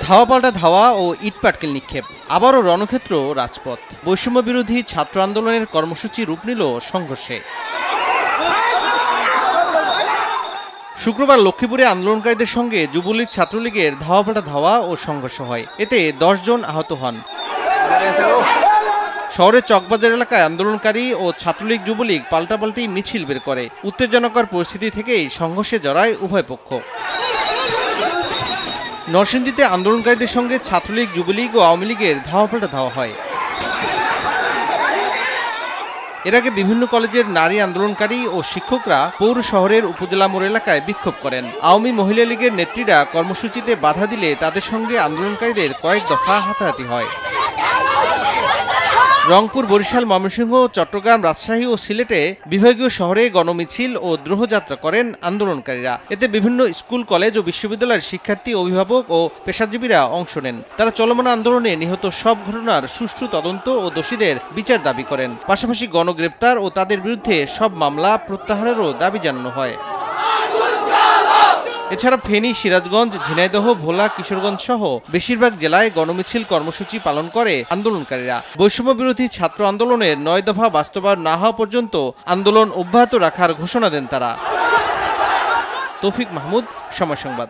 ধাওয়া পাল্টা ধাওয়া ও ইটপাটকেল নিক্ষেপ, আবারও রণক্ষেত্র রাজপথ। বৈষম্য বিরোধী ছাত্র আন্দোলনের কর্মসূচি রূপ নিল সংঘর্ষে। শুক্রবার লক্ষ্মীপুরে আন্দোলনকারীদের সঙ্গে যুবলীগ ছাত্রলীগের ধাওয়া পাল্টা ধাওয়া ও সংঘর্ষ হয়। এতে 10 জন আহত হন। শহরের চকবাজার এলাকায় আন্দোলনকারী ও ছাত্রলীগ যুবলীগ পাল্টাপাল্টি মিছিল বের করে। উত্তেজনাকর পরিস্থিতি থেকেই সংঘর্ষে জড়ায় উভয় পক্ষ। নরসিংদীতে আন্দোলনকারীদের সঙ্গে ছাত্রলীগ যুবলীগ ও আওয়ামী লীগের ধাওয়া পাল্টা ধাওয়া হয়। এর আগে বিভিন্ন কলেজের নারী আন্দোলনকারী ও শিক্ষকরা পৌর শহরের উপজেলা মোড় এলাকায় বিক্ষোভ করেন। আওয়ামী মহিলা লীগের নেত্রীরা কর্মসূচিতে বাধা দিলে তাদের সঙ্গে আন্দোলনকারীদের কয়েক দফা হাতাহাতি হয়। রংপুর, বরিশাল, ময়মনসিংহ, চট্টগ্রাম, রাজশাহী ও সিলেটে বিভাগীয় শহরে গণমিছিল ও দ্রোহযাত্রা করেন আন্দোলনকারীরা। এতে বিভিন্ন স্কুল, কলেজ ও বিশ্ববিদ্যালয়ের শিক্ষার্থী, অভিভাবক ও পেশাজীবীরা অংশ নেন। তারা চলমান আন্দোলনে নিহত সব ঘটনার সুষ্ঠু তদন্ত ও দোষীদের বিচার দাবি করেন। পাশাপাশি গণগ্রেপ্তার ও তাদের বিরুদ্ধে সব মামলা প্রত্যাহারেরও দাবি জানানো হয়। এছাড়া ফেনী, সিরাজগঞ্জ, ঝিনাইদহ, ভোলা, কিশোরগঞ্জ সহ বেশিরভাগ জেলায় গণমিছিল কর্মসূচি পালন করে আন্দোলনকারীরা। বৈষম্য বিরোধী ছাত্র আন্দোলনের 9 দফা বাস্তবায়ন না হওয়া পর্যন্ত আন্দোলন অব্যাহত রাখার ঘোষণা দেন তারা। তৌফিক মাহমুদ, সময় সংবাদ।